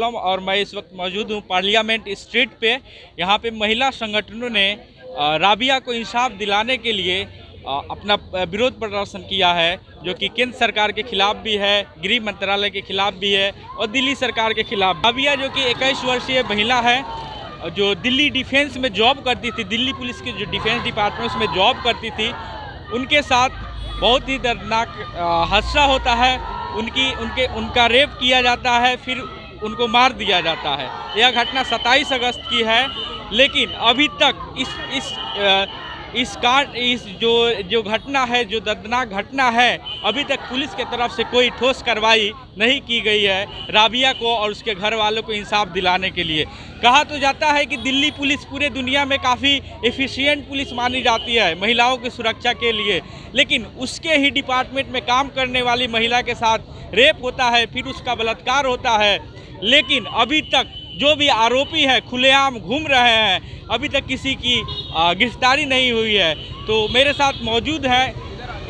आलम और मैं इस वक्त मौजूद हूँ पार्लियामेंट स्ट्रीट पे। यहाँ पे महिला संगठनों ने राबिया को इंसाफ दिलाने के लिए अपना विरोध प्रदर्शन किया है, जो कि केंद्र सरकार के खिलाफ भी है, गृह मंत्रालय के खिलाफ भी है और दिल्ली सरकार के खिलाफ। राबिया जो कि 21 वर्षीय महिला है, जो दिल्ली डिफेंस में जॉब करती थी, दिल्ली पुलिस के जो डिफेंस डिपार्टमेंट में जॉब करती थी, उनके साथ बहुत ही दर्दनाक हादसा होता है। उनका रेप किया जाता है, फिर उनको मार दिया जाता है। यह घटना 27 अगस्त की है, लेकिन अभी तक इस जो घटना है, जो दर्दनाक घटना है, अभी तक पुलिस के तरफ से कोई ठोस कार्रवाई नहीं की गई है राबिया को और उसके घर वालों को इंसाफ दिलाने के लिए। कहा तो जाता है कि दिल्ली पुलिस पूरे दुनिया में काफ़ी एफिशिएंट पुलिस मानी जाती है महिलाओं की सुरक्षा के लिए, लेकिन उसके ही डिपार्टमेंट में काम करने वाली महिला के साथ रेप होता है, फिर उसका बलात्कार होता है। लेकिन अभी तक जो भी आरोपी है खुलेआम घूम रहे हैं, अभी तक किसी की गिरफ्तारी नहीं हुई है। तो मेरे साथ मौजूद है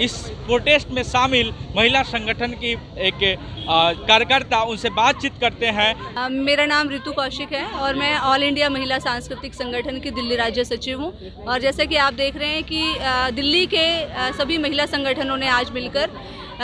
इस प्रोटेस्ट में शामिल महिला संगठन की एक कार्यकर्ता, उनसे बातचीत करते हैं। मेरा नाम ऋतु कौशिक है और मैं ऑल इंडिया महिला सांस्कृतिक संगठन की दिल्ली राज्य सचिव हूँ। और जैसे कि आप देख रहे हैं कि दिल्ली के सभी महिला संगठनों ने आज मिलकर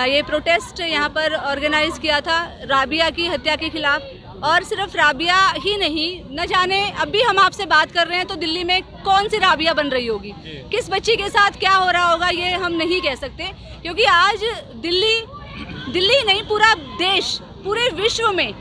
ये प्रोटेस्ट यहाँ पर ऑर्गेनाइज किया था राबिया की हत्या के खिलाफ। और सिर्फ राबिया ही नहीं, न जाने अभी हम आपसे बात कर रहे हैं तो दिल्ली में कौन सी राबिया बन रही होगी, किस बच्ची के साथ क्या हो रहा होगा, ये हम नहीं कह सकते। क्योंकि आज दिल्ली नहीं, पूरा देश, पूरे विश्व में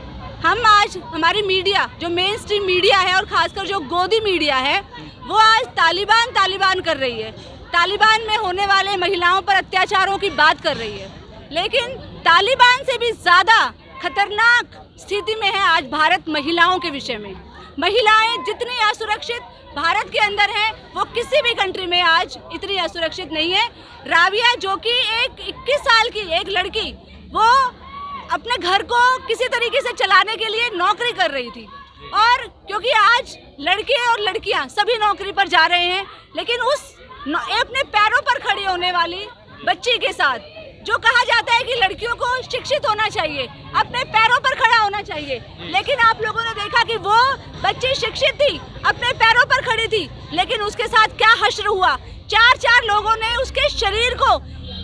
हम आज हमारी मीडिया, जो मेन स्ट्रीम मीडिया है और ख़ासकर जो गोदी मीडिया है, वो आज तालिबान कर रही है। तालिबान में होने वाले महिलाओं पर अत्याचारों की बात कर रही है। लेकिन तालिबान से भी ज़्यादा खतरनाक स्थिति में है आज भारत महिलाओं के विषय में। महिलाएं जितनी असुरक्षित भारत के अंदर हैं, वो किसी भी कंट्री में आज इतनी असुरक्षित नहीं है। राबिया जो कि एक 21 साल की एक लड़की, वो अपने घर को किसी तरीके से चलाने के लिए नौकरी कर रही थी। और क्योंकि आज लड़के और लड़कियां सभी नौकरी पर जा रहे हैं, लेकिन उस अपने पैरों पर खड़ी होने वाली बच्ची के साथ, जो कहा जाता है कि लड़कियों को शिक्षित होना चाहिए, अपने पैरों पर खड़ा होना चाहिए, लेकिन आप लोगों ने देखा कि वो बच्ची शिक्षित थी, अपने पैरों पर खड़ी थी, लेकिन उसके साथ क्या हश्र हुआ। चार लोगों ने उसके शरीर को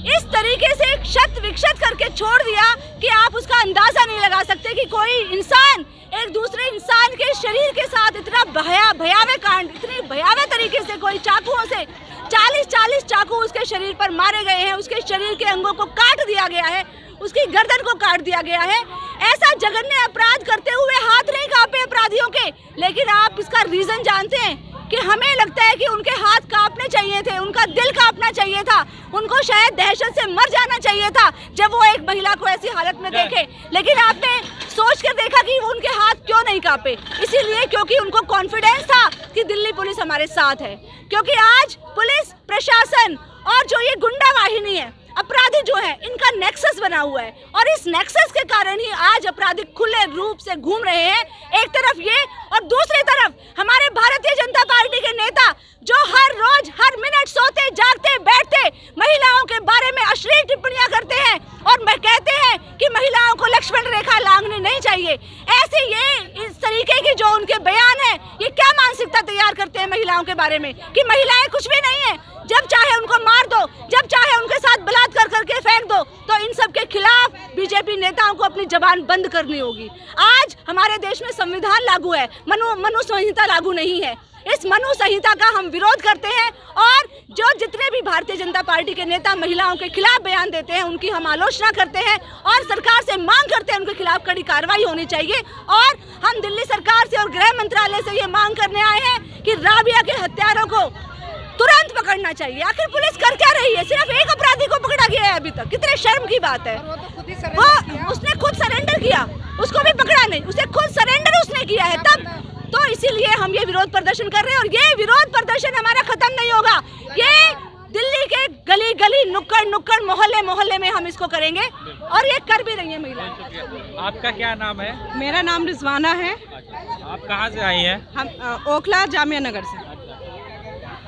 इस तरीके से क्षत विक्षत करके छोड़ दिया कि आप उसका अंदाजा नहीं लगा सकते कि कोई इंसान एक दूसरे इंसान के शरीर के साथ इतना भयावह कांड, इतनी भयावह तरीके से कोई चाकुओं से 40 चाकू उसके शरीर पर मारे गए हैं। उसके शरीर के अंगों को काट दिया गया है, उसकी गर्दन को काट दिया गया है। ऐसा जघन्य अपराध करते हुए हाथ नहीं कांपे अपराधियों के। लेकिन आप इसका रीजन जानते हैं कि हमें लगता है कि उनके हाथ कांपने चाहिए थे, उनका दिल कांपना चाहिए था, उनको शायद दहशत से मर जाना चाहिए था जब वो एक महिला को ऐसी हालत में देखे। लेकिन आपने सोच कर देखा कि उनके हाथ क्यों नहीं कांपे? इसीलिए क्योंकि उनको कॉन्फिडेंस था कि दिल्ली पुलिस हमारे साथ है। क्योंकि आज पुलिस प्रशासन और जो ये गुंडा वाहिनी है, अपराधी जो है, इनका नेक्सस बना हुआ है और इस नेक्सस के कारण ही आज अपराधी खुले रूप से घूम रहे हैं। एक तरफ ये और दूसरी तरफ हमारे भारतीय जनता पार्टी के नेता, जो हर रोज हर मिनट सोते जागते बैठते महिलाओं के बारे में अश्लील टिप्पणियां करते हैं और कहते हैं कि महिलाओं को लक्ष्मण रेखा लांघनी नहीं चाहिए। ऐसे ये इस तरीके की जो उनके बयान है, ये क्या मानसिकता तैयार करते हैं महिलाओं के बारे में कि महिलाएं कुछ भी नहीं है, जब चाहे उनको मार दो, जब चाहे उनके साथ बलात्कार करके फेंक दो। तो इन सब के खिलाफ बीजेपी नेताओं को अपनी जबान बंद करनी होगी। आज हमारे देश में संविधान लागू है, मनु संहिता लागू नहीं है। इस मनु संहिता का हम विरोध करते हैं और जो जितने भी भारतीय जनता पार्टी के नेता महिलाओं के खिलाफ बयान देते हैं, उनकी हम आलोचना करते हैं और सरकार से मांग करते हैं उनके खिलाफ कड़ी कार्रवाई होनी चाहिए। और हम दिल्ली सरकार से और गृह मंत्रालय से ये मांग करने आए हैं कि राबिया के हत्यारों को तुरंत पकड़ना चाहिए। आखिर पुलिस कर क्या रही है? सिर्फ एक अपराधी को पकड़ा गया है अभी तक, कितने शर्म की बात है। उसने खुद सरेंडर किया, उसको भी पकड़ा नहीं, उसे खुद सरेंडर उसने किया है तब। तो इसीलिए हम ये विरोध प्रदर्शन कर रहे हैं और ये विरोध प्रदर्शन हमारा खत्म नहीं होगा। ये दिल्ली के गली गली, नुक्कड़ मोहल्ले में हम इसको करेंगे और ये कर भी रही है महिला। आपका क्या नाम है? मेरा नाम रिजवाना है। आप कहाँ से आई हैं? हम ओखला जामिया नगर से।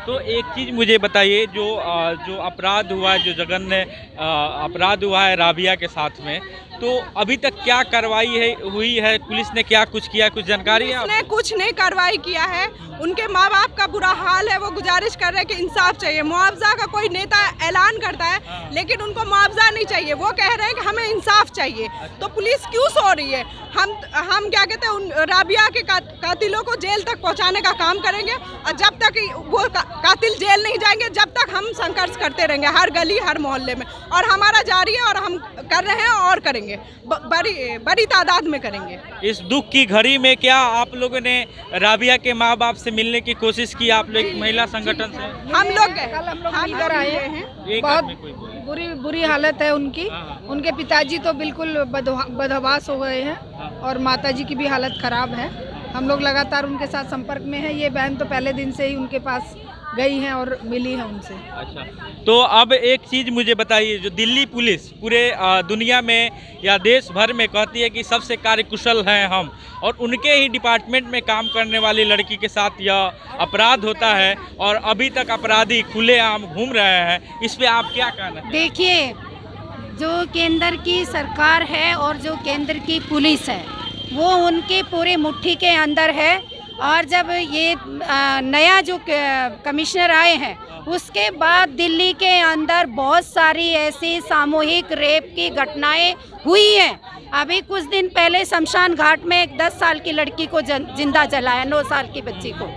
तो एक चीज़ मुझे बताइए, जो अपराध हुआ है, जो जघन्य अपराध हुआ है राबिया के साथ में, तो अभी तक क्या कार्रवाई हुई है? पुलिस ने क्या कुछ किया, कुछ जानकारी है? उसने कुछ नहीं कार्रवाई किया है। उनके माँ बाप का बुरा हाल है, वो गुजारिश कर रहे हैं कि इंसाफ चाहिए। मुआवजा का कोई नेता ऐलान करता है लेकिन उनको मुआवजा नहीं चाहिए, वो कह रहे हैं कि हमें इंसाफ चाहिए। तो पुलिस क्यों सो रही है? हम क्या कहते हैं, उन राबिया के कातिलों को जेल तक पहुंचाने का काम करेंगे और जब तक वो कातिल जेल नहीं जाएंगे जब तक हम संघर्ष करते रहेंगे हर गली हर मोहल्ले में। और हमारा जारी है और हम कर रहे हैं और करेंगे, बड़ी तादाद में करेंगे। इस दुख की घड़ी में क्या आप लोगों ने राबिया के माँ बाप से मिलने की कोशिश की? आप लोग महिला संगठन से हम लोग मिलकर आए हैं। एक बहुत आदमी कोई बुरी हालत है उनकी। उनके पिताजी तो बिल्कुल बदहवास हो गए हैं और माताजी की भी हालत खराब है। हम लोग लगातार उनके साथ संपर्क में हैं। ये बहन तो पहले दिन से ही उनके पास गई हैं और मिली है उनसे। अच्छा, तो अब एक चीज़ मुझे बताइए, जो दिल्ली पुलिस पूरे दुनिया में या देश भर में कहती है कि सबसे कार्यकुशल हैं हम, और उनके ही डिपार्टमेंट में काम करने वाली लड़की के साथ यह अपराध होता है और अभी तक अपराधी खुलेआम घूम रहे हैं, इस पे आप क्या कहना है? देखिए, जो केंद्र की सरकार है और जो केंद्र की पुलिस है वो उनके पूरे मुट्ठी के अंदर है। और जब ये नया जो कमिश्नर आए हैं उसके बाद दिल्ली के अंदर बहुत सारी ऐसी सामूहिक रेप की घटनाएं हुई हैं। अभी कुछ दिन पहले शमशान घाट में एक 10 साल की लड़की को जिंदा जलाया, 9 साल की बच्ची को।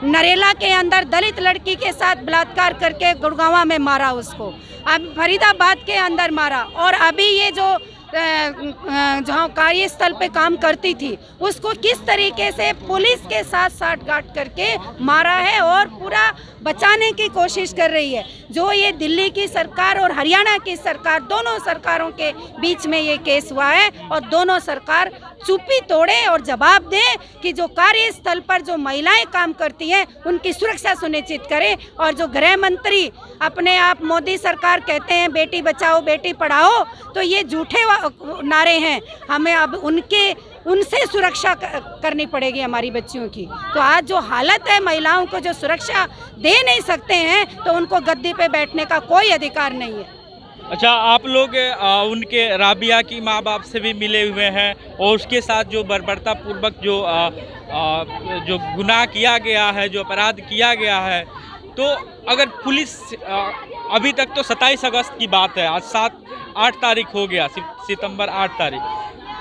नरेला के अंदर दलित लड़की के साथ बलात्कार करके गुड़गांव में मारा उसको। अब फरीदाबाद के अंदर मारा। और अभी ये जो जहाँ कार्यस्थल पे काम करती थी उसको किस तरीके से पुलिस के साथ साठगांठ करके मारा है और पूरा बचाने की कोशिश कर रही है। जो ये दिल्ली की सरकार और हरियाणा की सरकार, दोनों सरकारों के बीच में ये केस हुआ है और दोनों सरकार चुप्पी तोड़े और जवाब दे कि जो कार्यस्थल पर जो महिलाएं काम करती हैं उनकी सुरक्षा सुनिश्चित करें। और जो गृह मंत्री अपने आप मोदी सरकार कहते हैं बेटी बचाओ बेटी पढ़ाओ, तो ये झूठे नारे हैं। हमें अब उनसे सुरक्षा करनी पड़ेगी हमारी बच्चियों की। तो आज जो हालत है, महिलाओं को जो सुरक्षा दे नहीं सकते हैं तो उनको गद्दी पे बैठने का कोई अधिकार नहीं है। अच्छा, आप लोग उनके राबिया की माँ बाप से भी मिले हुए हैं और उसके साथ जो बर्बरता पूर्वक जो गुनाह किया गया है, जो अपराध किया गया है, तो अगर पुलिस अभी तक तो 27 अगस्त की बात है, आज 8 तारीख हो गया, सितंबर 8 तारीख,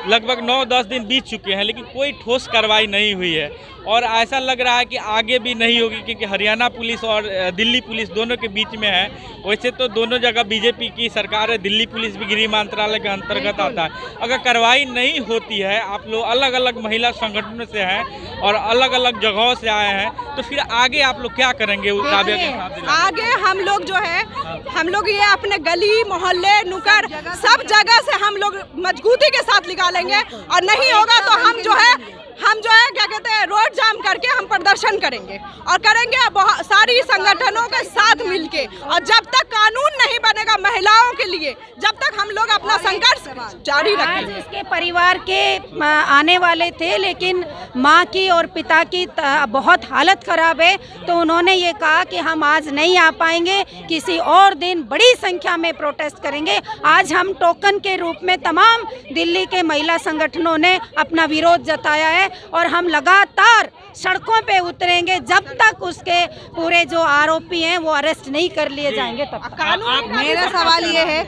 लगभग 9-10 दिन बीत चुके हैं, लेकिन कोई ठोस कार्रवाई नहीं हुई है और ऐसा लग रहा है कि आगे भी नहीं होगी, क्योंकि हरियाणा पुलिस और दिल्ली पुलिस दोनों के बीच में है। वैसे तो दोनों जगह बीजेपी की सरकार है, दिल्ली पुलिस भी गृह मंत्रालय के अंतर्गत आता है। अगर कार्रवाई नहीं होती है, आप लोग अलग अलग महिला संगठनों से हैं और अलग अलग जगहों से आए हैं, तो फिर आगे आप लोग क्या करेंगे? राबिया के साथ आगे हम लोग जो है, हम लोग ये अपने गली मोहल्ले नुक्कड़ सब जगह से हम लोग मजबूती के साथ निकालेंगे और नहीं होगा तो हम जो है क्या कहते हैं, रोड जाम करके हम प्रदर्शन करेंगे और करेंगे बहुत सारी संगठनों के साथ मिलके। और जब तक कानून नहीं बनेगा महिलाओं के लिए, जब तक हम लोग अपना संघर्ष जारी रखेंगे। इसके परिवार के आने वाले थे, लेकिन माँ की और पिता की बहुत हालत खराब है, तो उन्होंने ये कहा कि हम आज नहीं आ पाएंगे, किसी और दिन बड़ी संख्या में प्रोटेस्ट करेंगे। आज हम टोकन के रूप में तमाम दिल्ली के महिला संगठनों ने अपना विरोध जताया है और हम लगातार सड़कों पे उतरेंगे जब तक उसके पूरे जो आरोपी हैं वो अरेस्ट नहीं कर लिए जाएंगे तब तक। मेरा सवाल ये है,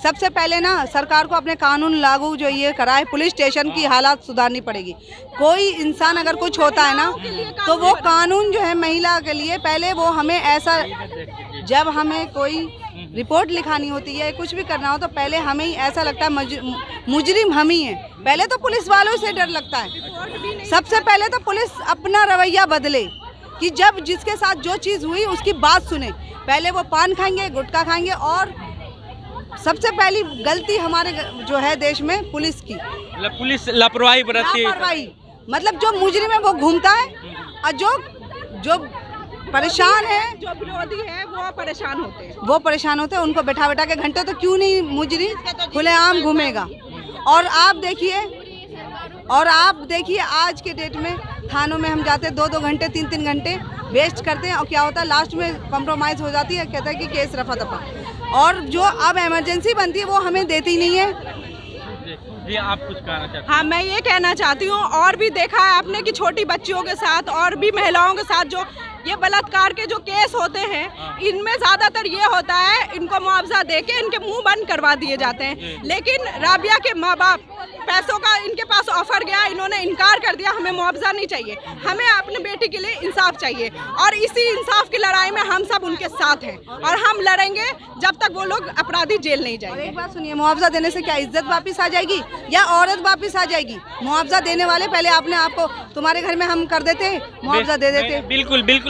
सबसे पहले ना सरकार को अपने कानून लागू जो ये कराए, पुलिस स्टेशन की हालात सुधारनी पड़ेगी। कोई इंसान अगर कुछ होता है ना तो वो कानून जो है महिला के लिए, पहले वो हमें ऐसा, जब हमें कोई रिपोर्ट लिखानी होती है, कुछ भी करना हो तो पहले हमें ही ऐसा लगता है मुजरिम हम ही हैं। पहले तो पुलिस वालों से डर लगता है। सबसे पहले तो पुलिस अपना रवैया बदले कि जब जिसके साथ जो चीज़ हुई उसकी बात सुने। पहले वो पान खाएंगे, गुटखा खाएंगे। और सबसे पहली गलती हमारे जो है देश में पुलिस की, पुलिस लापरवाही बरतती है। मतलब जो मुजरिम है वो घूमता है और जो परेशान है, जो विरोधी है वो परेशान होते हैं। उनको बैठा के घंटे तो क्यों नहीं मुजरिम खुलेआम घूमेगा। और आप देखिए आज के डेट में थानों में हम जाते हैं 2-2 घंटे 3-3 घंटे वेस्ट करते हैं और क्या होता है, लास्ट में कॉम्प्रोमाइज़ हो जाती है, कहता है कि केस रफा दफा। और जो अब इमरजेंसी बनती है वो हमें देती नहीं है। जी आप कुछ कहना चाहते हैं? हाँ, मैं ये कहना चाहती हूँ, और भी देखा है आपने कि छोटी बच्चियों के साथ और भी महिलाओं के साथ जो ये बलात्कार के जो केस होते हैं, इनमें ज्यादातर ये होता है इनको मुआवजा देके इनके मुंह बंद करवा दिए जाते हैं। लेकिन राबिया के माँ बाप पैसों का इनके पास ऑफर गया, इन्होंने इनकार कर दिया, हमें मुआवजा नहीं चाहिए, हमें अपने बेटी के लिए इंसाफ चाहिए। और इसी इंसाफ की लड़ाई में हम सब उनके साथ हैं और हम लड़ेंगे जब तक वो लोग अपराधी जेल नहीं और जाएंगे। एक बात सुनिए, मुआवजा देने से क्या इज्जत वापस आ जाएगी या औरत वापस आ जाएगी? मुआवजा देने वाले पहले आपने आपको तुम्हारे घर में हम कर देते, मुआवजा दे देते। बिल्कुल बिल्कुल।